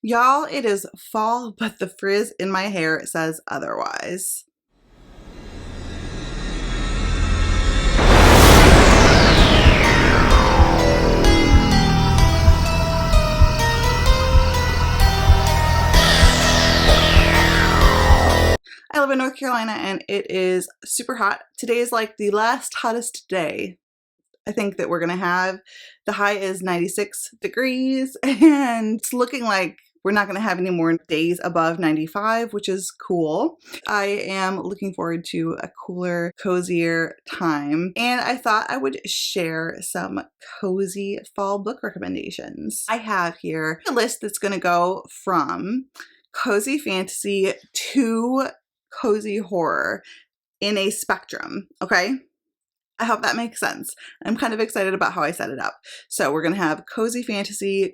Y'all, it is fall, but the frizz in my hair says otherwise. I live in North Carolina and it is super hot. Today is like the last hottest day I think that we're gonna have. The high is 96 degrees and it's looking like we're not gonna have any more days above 95, which is cool. I am looking forward to a cooler, cozier time, and I thought I would share some cozy fall book recommendations. I have here a list that's gonna go from cozy fantasy to cozy horror in a spectrum, okay? I hope that makes sense. I'm kind of excited about how I set it up. So we're gonna have cozy fantasy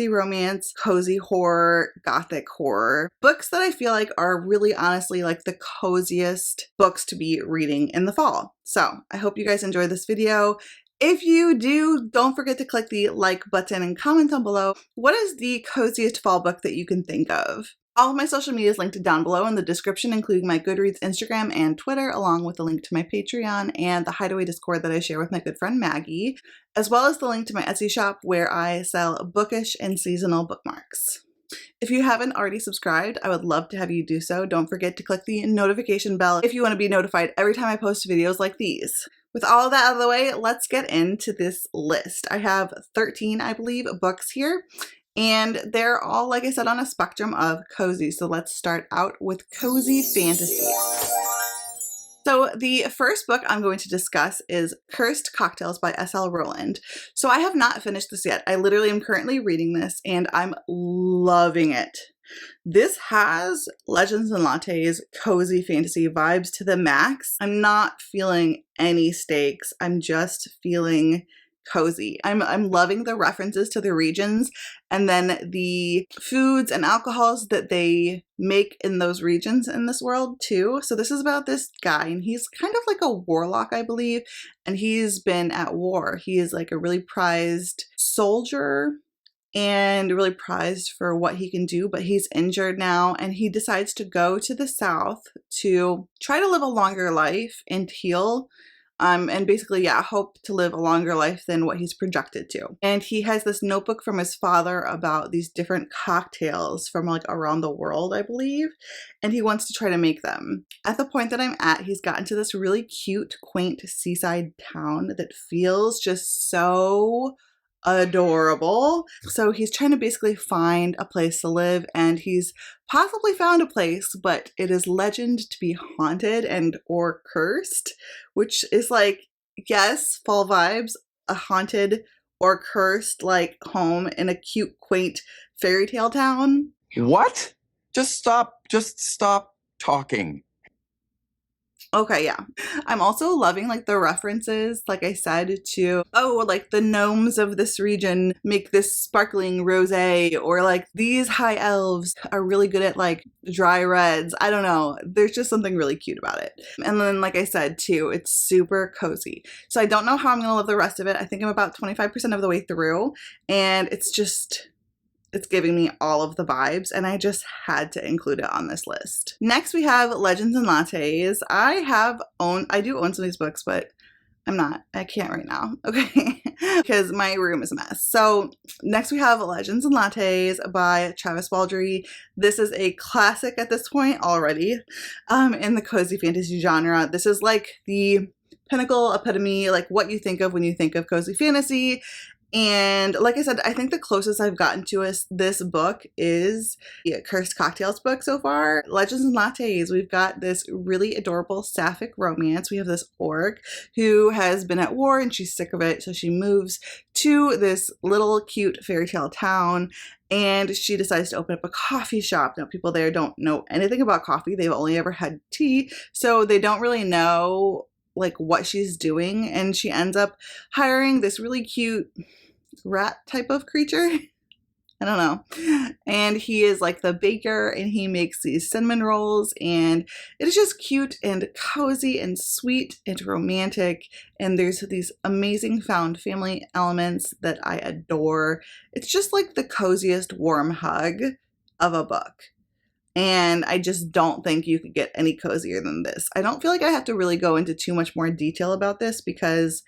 romance, cozy horror, gothic horror. Books that I feel like are really honestly like the coziest books to be reading in the fall. So I hope you guys enjoy this video. If you do, don't forget to click the like button and comment down below. What is the coziest fall book that you can think of? All of my social media is linked down below in the description, including my Goodreads Instagram and Twitter, along with a link to my Patreon and the Hideaway Discord that I share with my good friend Maggie, as well as the link to my Etsy shop where I sell bookish and seasonal bookmarks. If you haven't already subscribed, I would love to have you do so. Don't forget to click the notification bell if you want to be notified every time I post videos like these. With all of that out of the way, let's get into this list. I have 13, I believe, books here. And they're all, like I said, on a spectrum of cozy. So let's start out with cozy fantasy. So the first book I'm going to discuss is Cursed Cocktails by S.L. Rowland. So I have not finished this yet. I literally am currently reading this and I'm loving it. This has Legends and Lattes cozy fantasy vibes to the max. I'm not feeling any stakes. I'm just feeling cozy. I'm loving the references to the regions and then the foods and alcohols that they make in those regions in this world too. So this is about this guy and he's kind of like a warlock, I believe, and he's been at war. He is like a really prized soldier and really prized for what he can do, but he's injured now and he decides to go to the south to try to live a longer life and heal. And basically, yeah, hope to live a longer life than what he's projected to. And he has this notebook from his father about these different cocktails from like around the world, I believe, and he wants to try to make them. At the point that I'm at, he's gotten to this really cute, quaint seaside town that feels just so adorable. So he's trying to basically find a place to live and he's possibly found a place, but it is legend to be haunted and or cursed, which is like, yes, fall vibes, a haunted or cursed like home in a cute, quaint fairy tale town. What? Just stop talking. Okay, yeah. I'm also loving like the references, like I said, to, oh, like the gnomes of this region make this sparkling rosé, or like these high elves are really good at like dry reds. I don't know. There's just something really cute about it. And then, like I said, too, it's super cozy. So I don't know how I'm going to live the rest of it. I think I'm about 25% of the way through, and it's giving me all of the vibes and I just had to include it on this list. Next we have Legends and Lattes. I do own some of these books, but I can't right now, okay? Because my room is a mess. So next we have Legends and Lattes by Travis Baldree. This is a classic at this point already in the cozy fantasy genre. This is like the pinnacle epitome, like what you think of when you think of cozy fantasy. And like I said, I think the closest I've gotten to this book is the Cursed Cocktails book so far. Legends and Lattes, we've got this really adorable sapphic romance. We have this orc who has been at war and she's sick of it, so she moves to this little cute fairy tale town and she decides to open up a coffee shop. Now, people there don't know anything about coffee. They've only ever had tea, so they don't really know like what she's doing, and she ends up hiring this really cute rat type of creature. I don't know. And he is like the baker and he makes these cinnamon rolls and it is just cute and cozy and sweet and romantic. And there's these amazing found family elements that I adore. It's just like the coziest warm hug of a book. And I just don't think you could get any cozier than this. I don't feel like I have to really go into too much more detail about this because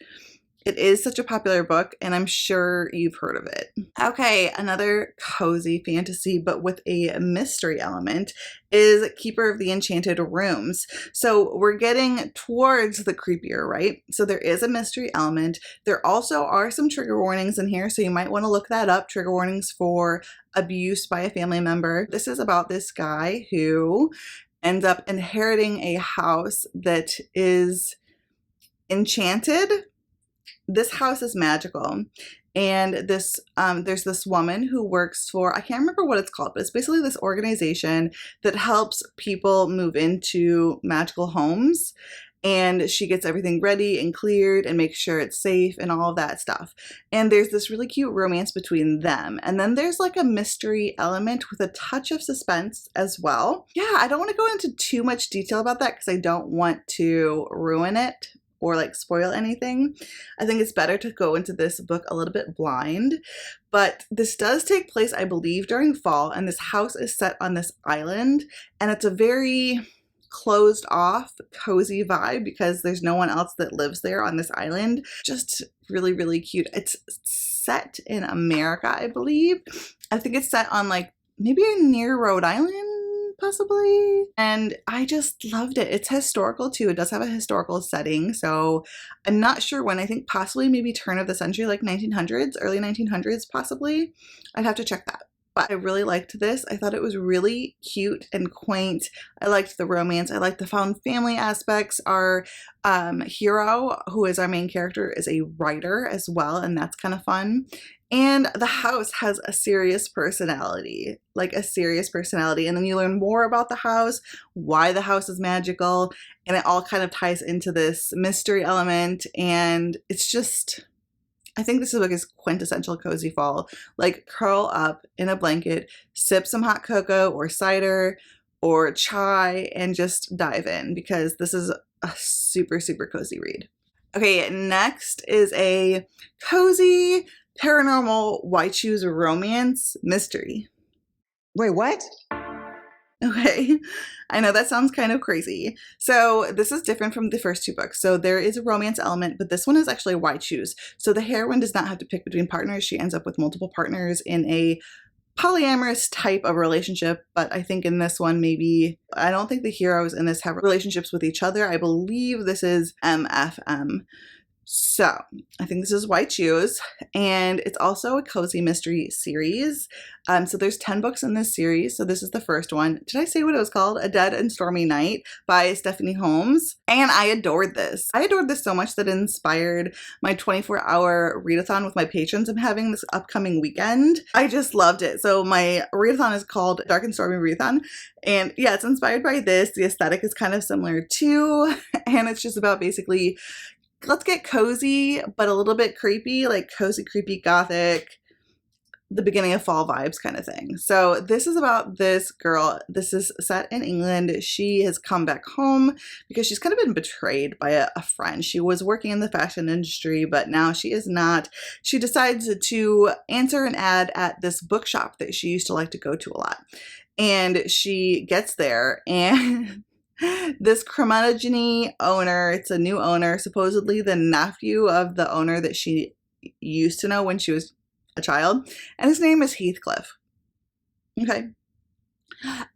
it is such a popular book, and I'm sure you've heard of it. Okay, another cozy fantasy, but with a mystery element, is Keeper of the Enchanted Rooms. So we're getting towards the creepier, right? So there is a mystery element. There also are some trigger warnings in here, so you might want to look that up. Trigger warnings for abuse by a family member. This is about this guy who ends up inheriting a house that is enchanted. This house is magical, and this there's this woman who works for, I can't remember what it's called, but it's basically this organization that helps people move into magical homes, and she gets everything ready and cleared and makes sure it's safe and all of that stuff. And there's this really cute romance between them, and then there's like a mystery element with a touch of suspense as well. Yeah, I don't want to go into too much detail about that because I don't want to ruin it or like spoil anything. I think it's better to go into this book a little bit blind, but this does take place, I believe, during fall, and this house is set on this island, and it's a very closed off, cozy vibe because there's no one else that lives there on this island. Just really, really cute. It's set in America, I believe. I think it's set on like maybe near Rhode Island, possibly. And I just loved it. It's historical too. It does have a historical setting. So I'm not sure when. I think possibly maybe turn of the century, like 1900s, early 1900s, possibly. I'd have to check that. But I really liked this. I thought it was really cute and quaint. I liked the romance. I liked the found family aspects. Our hero, who is our main character, is a writer as well, and that's kind of fun. And the house has a serious personality, like a serious personality. And then you learn more about the house, why the house is magical, and it all kind of ties into this mystery element. And it's just, I think this book is quintessential cozy fall. Like curl up in a blanket, sip some hot cocoa or cider or chai, and just dive in because this is a super, super cozy read. Okay, next is a cozy paranormal why choose romance mystery. Wait, what? Okay, I know that sounds kind of crazy. So this is different from the first two books. So there is a romance element, but this one is actually why choose. So the heroine does not have to pick between partners. She ends up with multiple partners in a polyamorous type of relationship, but I think in this one, maybe, I don't think the heroes in this have relationships with each other. I believe this is MFM. So I think this is why choose, and it's also a cozy mystery series. So there's 10 books in this series. So this is the first one. Did I say what it was called? A Dead and Stormy Night by Stephanie Holmes. And I adored this. I adored this so much that it inspired my 24-hour readathon with my patrons I'm having this upcoming weekend. I just loved it. So my readathon is called Dark and Stormy Readathon. And yeah, it's inspired by this. The aesthetic is kind of similar too. And it's just about basically, let's get cozy, but a little bit creepy, like cozy, creepy, gothic, the beginning of fall vibes kind of thing. So this is about this girl. This is set in England. She has come back home because she's kind of been betrayed by a friend. She was working in the fashion industry, but now she is not. She decides to answer an ad at this bookshop that she used to like to go to a lot. And she gets there and this Cremogeny owner, it's a new owner, supposedly the nephew of the owner that she used to know when she was a child, and his name is Heathcliff. Okay.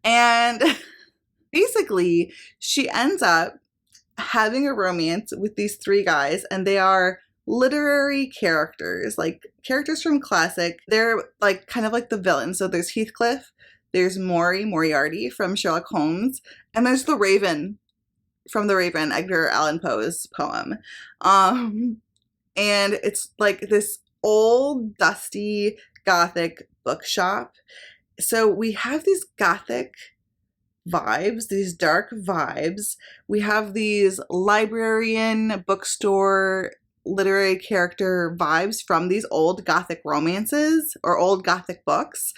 And basically, she ends up having a romance with these three guys, and they are literary characters, like characters from classic. They're like kind of like the villains. So there's Heathcliff, there's Moriarty from Sherlock Holmes, and there's the Raven from The Raven, Edgar Allan Poe's poem. And it's like this old, dusty, gothic bookshop. So we have these gothic vibes, these dark vibes. We have these librarian, bookstore, literary character vibes from these old Gothic romances or old Gothic books.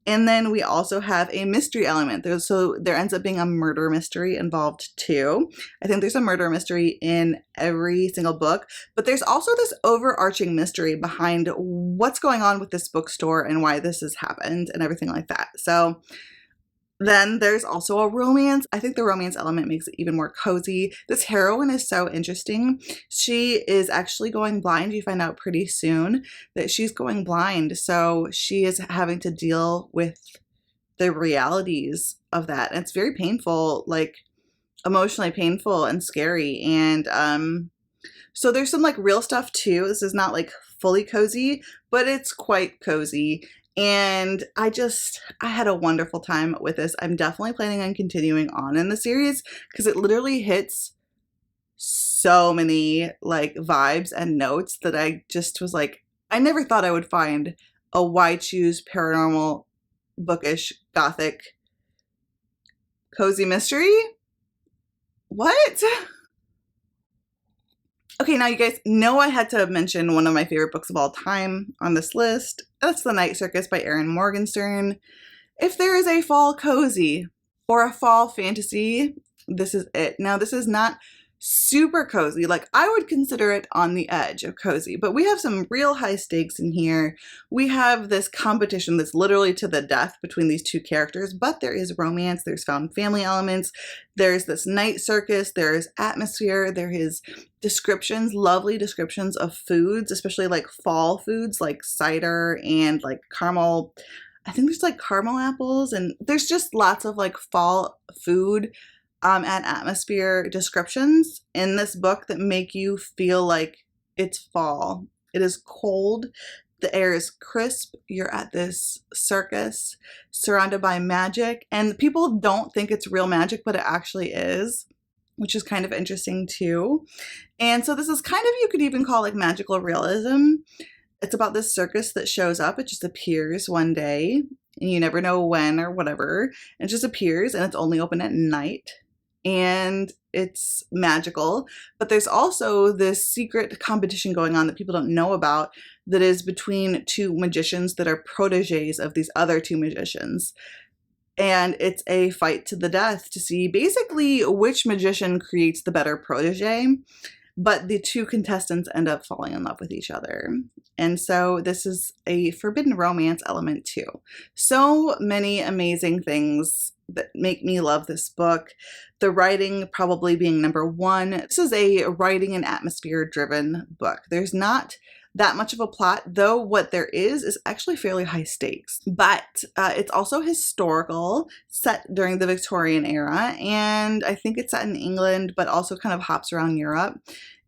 And then we also have a mystery element. So there ends up being a murder mystery involved too. I think there's a murder mystery in every single book, but there's also this overarching mystery behind what's going on with this bookstore and why this has happened and everything like that. So then there's also a romance. I think the romance element makes it even more cozy. This heroine is so interesting. She is actually going blind. You find out pretty soon that she's going blind. So she is having to deal with the realities of that. And it's very painful, like emotionally painful and scary. And so there's some like real stuff too. This is not like fully cozy, but it's quite cozy. And I had a wonderful time with this. I'm definitely planning on continuing on in the series because it literally hits so many like vibes and notes that I just was like, I never thought I would find a why choose paranormal, bookish, gothic, cozy mystery. What? Okay, now you guys know I had to mention one of my favorite books of all time on this list. That's The Night Circus by Erin Morgenstern. If there is a fall cozy or a fall fantasy, this is it. Now, this is not super cozy. Like, I would consider it on the edge of cozy, but we have some real high stakes in here. We have this competition that's literally to the death between these two characters, but there is romance, there's found family elements, there's this night circus, there's atmosphere, there is descriptions, lovely descriptions of foods, especially like fall foods like cider and like caramel. I think there's like caramel apples, and there's just lots of like fall food and atmosphere descriptions in this book that make you feel like it's fall. It is cold. The air is crisp. You're at this circus surrounded by magic, and people don't think it's real magic, but it actually is, which is kind of interesting too. And so this is kind of, you could even call like magical realism. It's about this circus that shows up. It just appears one day, and you never know when or whatever. It just appears, and it's only open at night. And it's magical, but there's also this secret competition going on that people don't know about that is between two magicians that are proteges of these other two magicians. And it's a fight to the death to see basically which magician creates the better protege. But the two contestants end up falling in love with each other. And so this is a forbidden romance element too. So many amazing things that make me love this book. The writing probably being number one. This is a writing and atmosphere driven book. There's not that much of a plot, though what there is actually fairly high stakes. But it's also historical, set during the Victorian era, and I think it's set in England, but also kind of hops around Europe.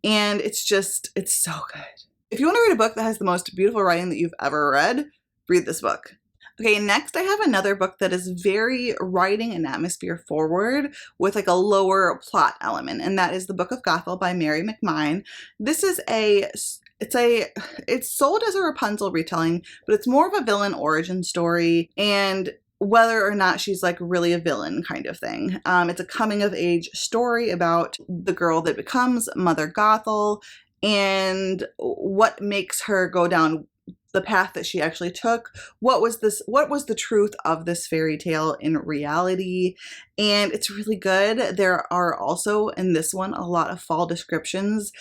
And it's so good. If you want to read a book that has the most beautiful writing that you've ever read, read this book. Okay, next I have another book that is very writing and atmosphere forward with like a lower plot element, and that is the Book of Gothel by Mary McMine. This is it's sold as a Rapunzel retelling, but it's more of a villain origin story, and whether or not she's like really a villain kind of thing. It's a coming of age story about the girl that becomes Mother Gothel and what makes her go down the path that she actually took. What was the truth of this fairy tale in reality? And it's really good. There are also in this one a lot of fall descriptions,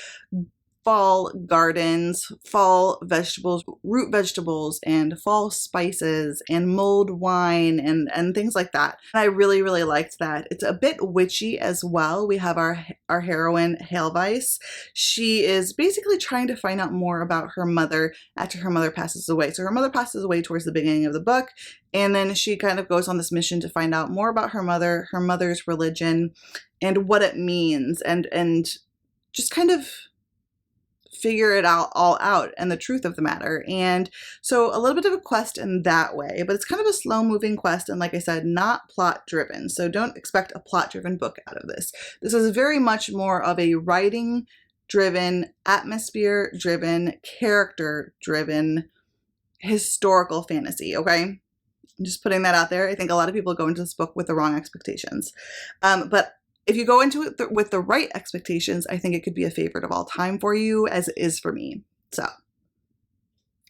fall gardens, fall vegetables, root vegetables, and fall spices, and mulled wine, and things like that. And I really, really liked that. It's a bit witchy as well. We have our heroine, Hailweiss. She is basically trying to find out more about her mother after her mother passes away. So her mother passes away towards the beginning of the book, and then she kind of goes on this mission to find out more about her mother's religion, and what it means, and just kind of figure it all out and the truth of the matter. And so a little bit of a quest in that way, but it's kind of a slow moving quest, and like I said, not plot driven. So don't expect a plot driven book out of this. This is very much more of a writing driven, atmosphere driven, character driven historical fantasy. Okay, I'm just putting that out there. I think a lot of people go into this book with the wrong expectations, but If you go into it with the right expectations, I think it could be a favorite of all time for you, as it is for me. So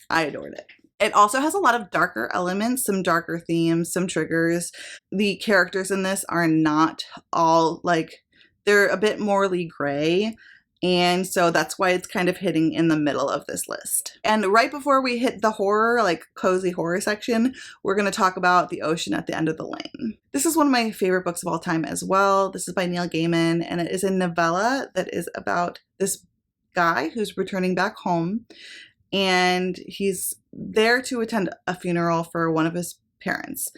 I adored it. It also has a lot of darker elements, some darker themes, some triggers. The characters in this are not all like, they're a bit morally gray. And so that's why it's kind of hitting in the middle of this list. And right before we hit the horror, like cozy horror section, we're going to talk about The Ocean at the End of the Lane. This is one of my favorite books of all time as well. This is by Neil Gaiman, and it is a novella that is about this guy who's returning back home, and he's there to attend a funeral for one of his parents.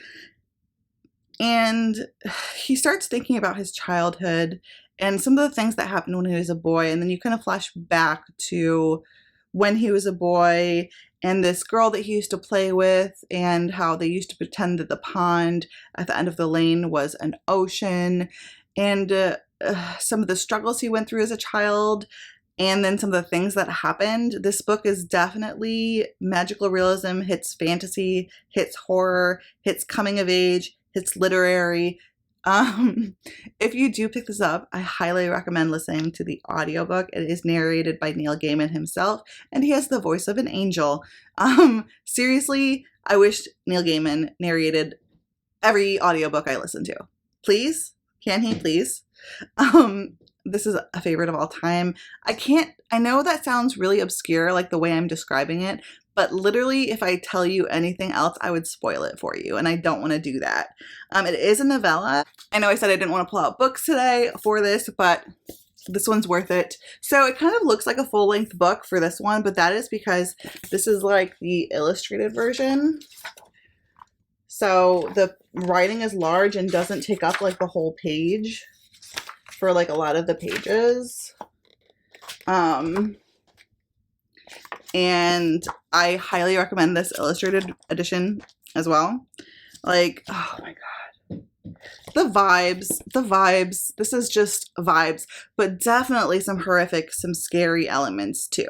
And he starts thinking about his childhood and some of the things that happened when he was a boy. And then you kind of flash back to when he was a boy and this girl that he used to play with, and how they used to pretend that the pond at the end of the lane was an ocean, and some of the struggles he went through as a child, and then some of the things that happened. This book is definitely magical realism, hits fantasy, hits horror, hits coming of age, hits literary. If you do pick this up, I highly recommend listening to the audiobook. It is narrated by Neil Gaiman himself, and he has the voice of an angel. Seriously, I wish Neil Gaiman narrated every audiobook I listen to. Please? Can he please? This is a favorite of all time. I know that sounds really obscure, like the way I'm describing it, but literally if I tell you anything else, I would spoil it for you, and I don't want to do that. It is a novella. I know I said I didn't want to pull out books today for this, but this one's worth it. So it kind of looks like a full-length book for this one, but that is because this is like the illustrated version. So the writing is large and doesn't take up like the whole page for like a lot of the pages. And I highly recommend this illustrated edition as well. Like, oh my God. The vibes. This is just vibes, but definitely some horrific, some scary elements too.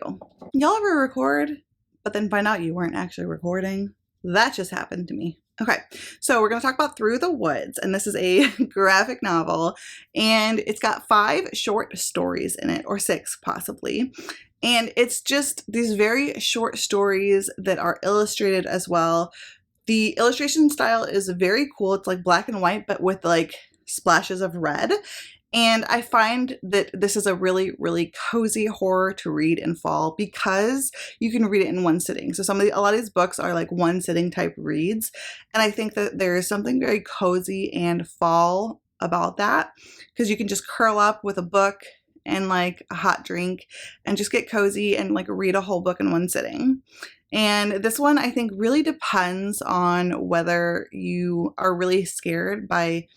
Y'all ever record, but then find out you weren't actually recording? That just happened to me. Okay, so we're going to talk about Through the Woods, and this is a graphic novel, and it's got 5 short stories in it, or 6 possibly, and it's just these very short stories that are illustrated as well. The illustration style is very cool. It's like black and white, but with like splashes of red. And I find that this is a really, really cozy horror to read in fall because you can read it in one sitting. So a lot of these books are like one sitting type reads. And I think that there is something very cozy and fall about that, because you can just curl up with a book and like a hot drink and just get cozy and like read a whole book in one sitting. And this one I think really depends on whether you are really scared by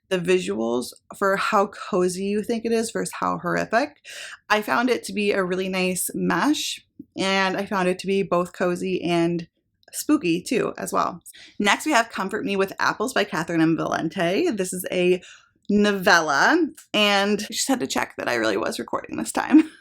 the visuals for how cozy you think it is versus how horrific. I found it to be a really nice mesh, and I found it to be both cozy and spooky too as well. Next we have Comfort Me with Apples by Catherine M. Valente. This is a novella, and I just had to check that I really was recording this time.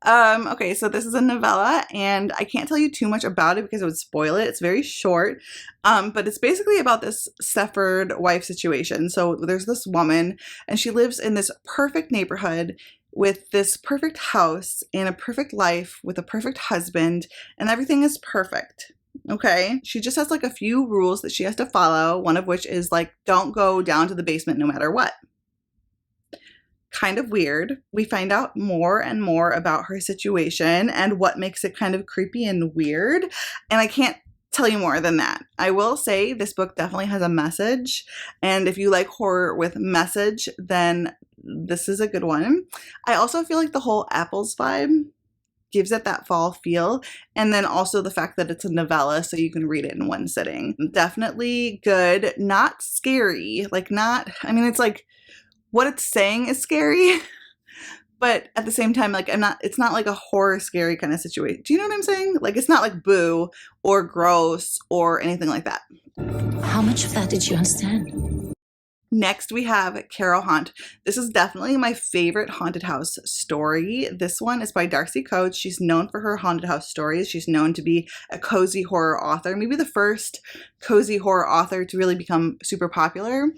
Okay, so this is a novella, and I can't tell you too much about it because it would spoil it. It's very short, but it's basically about this Stepford wife situation. So there's this woman, and she lives in this perfect neighborhood with this perfect house and a perfect life with a perfect husband, and everything is perfect. Okay, she just has like a few rules that she has to follow, one of which is like, don't go down to the basement no matter what. Kind of weird. We find out more and more about her situation and what makes it kind of creepy and weird, and I can't tell you more than that. I will say this book definitely has a message, and if you like horror with message, then this is a good one. I also feel like the whole apples vibe gives it that fall feel, and then also the fact that it's a novella so you can read it in one sitting. Definitely good, not scary, like not, I mean, it's like what it's saying is scary, but at the same time, like it's not like a horror scary kind of situation. Do you know what I'm saying? Like it's not like boo or gross or anything like that. How much of that did you understand? Next, we have Carol Haunt. This is definitely my favorite haunted house story. This one is by Darcy Coates. She's known for her haunted house stories. She's known to be a cozy horror author, maybe the first cozy horror author to really become super popular.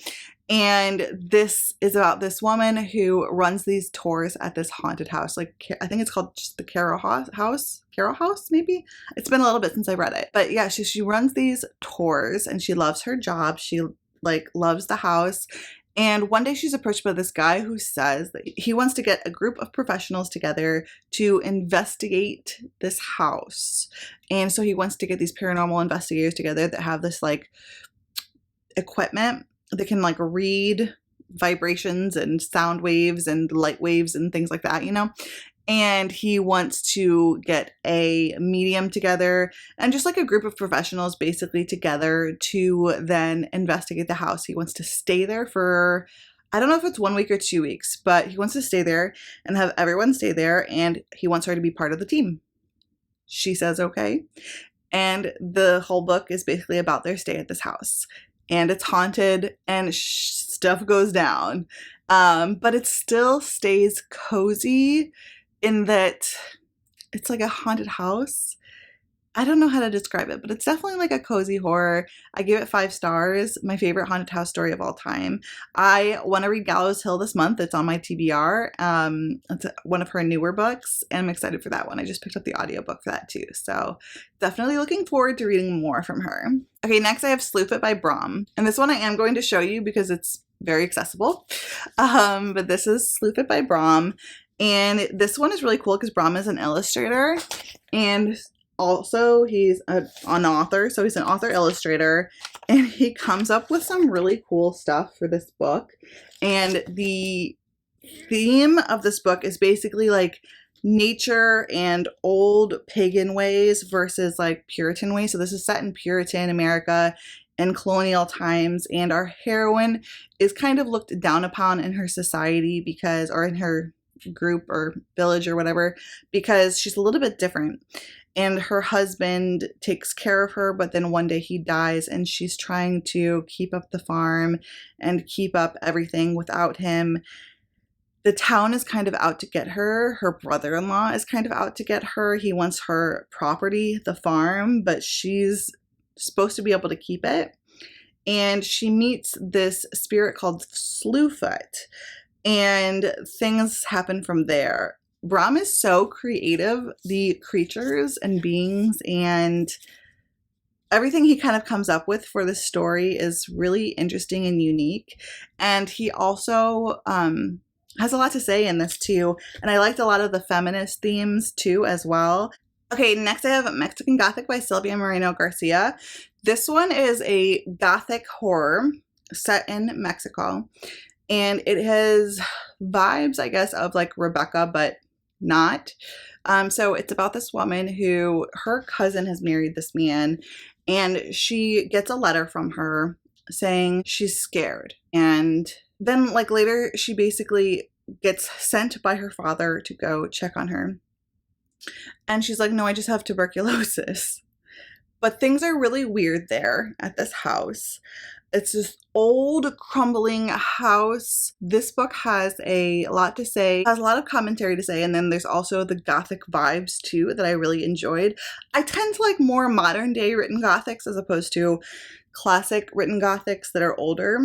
And this is about this woman who runs these tours at this haunted house. Like, I think it's called just the Carol House. Carol House, maybe? It's been a little bit since I read it. But yeah, she runs these tours and she loves her job. She loves the house. And one day she's approached by this guy who says that he wants to get a group of professionals together to investigate this house. And so he wants to get these paranormal investigators together that have this like equipment that can like read vibrations and sound waves and light waves and things like that, you know? And he wants to get a medium together and just like a group of professionals basically together to then investigate the house. He wants to stay there for, I don't know if it's 1 week or 2 weeks, but he wants to stay there and have everyone stay there, and he wants her to be part of the team. She says okay. And the whole book is basically about their stay at this house. And it's haunted and stuff goes down. But it still stays cozy in that it's like a haunted house. I don't know how to describe it, but it's definitely like a cozy horror. I gave it 5 stars. My favorite haunted house story of all time. I want to read Gallows Hill this month. It's on my TBR. It's one of her newer books, and I'm excited for that one. I just picked up the audiobook for that too. So definitely looking forward to reading more from her. Okay, next I have Sloof It by Brahm. And this one I am going to show you because it's very accessible. But this is Sloof It by Brahm. And this one is really cool because Brahm is an illustrator, and also he's an author. So he's an author illustrator, and he comes up with some really cool stuff for this book. And the theme of this book is basically like nature and old pagan ways versus like Puritan ways. So this is set in Puritan America in colonial times, and our heroine is kind of looked down upon in her society because, or in her group or village or whatever, because she's a little bit different. And her husband takes care of her, but then one day he dies, and she's trying to keep up the farm and keep up everything without him. The town is kind of out to get her. Her brother-in-law is kind of out to get her. He wants her property, the farm, but she's supposed to be able to keep it. And she meets this spirit called Slewfoot, and things happen from there. Brahm is so creative. The creatures and beings and everything he kind of comes up with for this story is really interesting and unique. And he also has a lot to say in this too. And I liked a lot of the feminist themes too as well. Okay, next I have Mexican Gothic by Silvia Moreno Garcia. This one is a Gothic horror set in Mexico. And it has vibes, I guess, of like Rebecca, but not. So it's about this woman who, her cousin has married this man, and she gets a letter from her saying she's scared. And then like later she basically gets sent by her father to go check on her. And she's like, no, I just have tuberculosis. But things are really weird there at this house. It's this old, crumbling house. This book has a lot to say, has a lot of commentary to say, and then there's also the Gothic vibes too that I really enjoyed. I tend to like more modern day written Gothics as opposed to classic written Gothics that are older.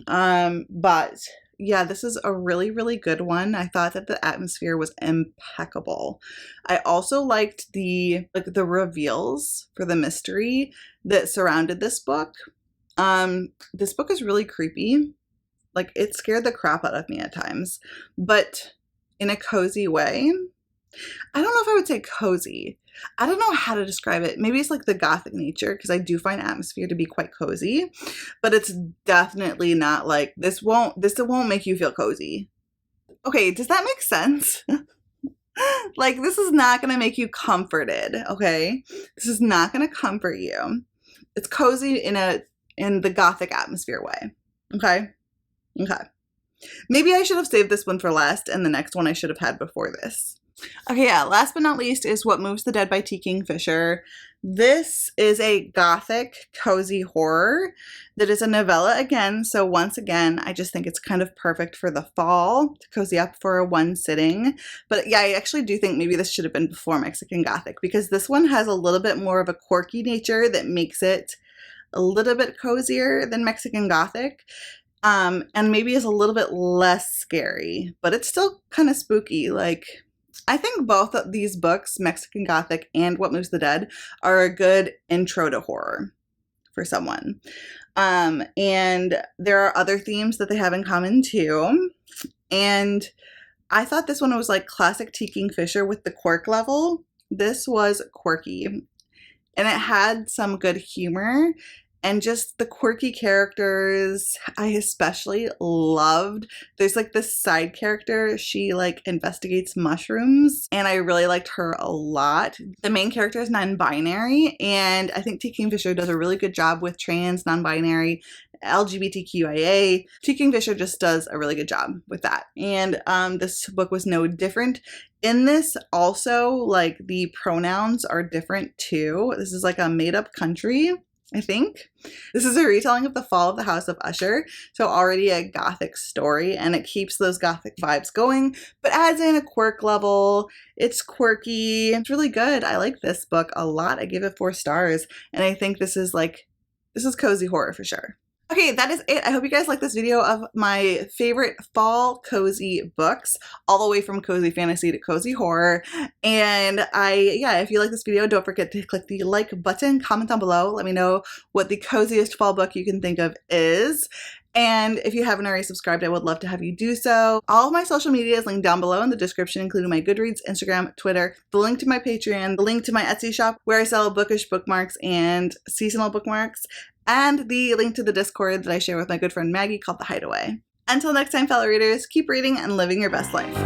But yeah, this is a really, really good one. I thought that the atmosphere was impeccable. I also liked the reveals for the mystery that surrounded this book. This book is really creepy. Like, it scared the crap out of me at times, but in a cozy way. I don't know if I would say cozy. I don't know how to describe it. Maybe it's like the Gothic nature, because I do find atmosphere to be quite cozy, but it's definitely not like this won't make you feel cozy. Okay, does that make sense? Like, this is not going to make you comforted, okay? This is not going to comfort you. It's cozy in the Gothic atmosphere way. Okay? Okay. Maybe I should have saved this one for last, and the next one I should have had before this. Okay, yeah, last but not least is What Moves the Dead by T. Kingfisher. This is a Gothic cozy horror that is a novella again. So once again, I just think it's kind of perfect for the fall to cozy up for a one sitting. But yeah, I actually do think maybe this should have been before Mexican Gothic, because this one has a little bit more of a quirky nature that makes it a little bit cozier than Mexican Gothic. And maybe is a little bit less scary, but it's still kind of spooky. Like, I think both of these books, Mexican Gothic and What Moves the Dead, are a good intro to horror for someone. And there are other themes that they have in common too. And I thought this one was like classic T. Kingfisher with the quirk level. This was quirky, and it had some good humor. And just the quirky characters, I especially loved. There's like this side character, she like investigates mushrooms, and I really liked her a lot. The main character is non-binary, and I think T. Kingfisher does a really good job with trans, non-binary, LGBTQIA. T. Kingfisher just does a really good job with that. And this book was no different. In this also, like, the pronouns are different too. This is like a made-up country, I think. This is a retelling of the fall of the House of Usher, so already a Gothic story, and it keeps those Gothic vibes going, but adds in a quirk level. It's quirky. It's really good. I like this book a lot. I give it 4 stars, and I think this is cozy horror for sure. Okay, that is it. I hope you guys like this video of my favorite fall cozy books, all the way from cozy fantasy to cozy horror. And if you like this video, don't forget to click the like button, comment down below, let me know what the coziest fall book you can think of is. And if you haven't already subscribed, I would love to have you do so. All of my social media is linked down below in the description, including my Goodreads, Instagram, Twitter, the link to my Patreon, the link to my Etsy shop where I sell bookish bookmarks and seasonal bookmarks, and the link to the Discord that I share with my good friend Maggie called The Hideaway. Until next time, fellow readers, keep reading and living your best life.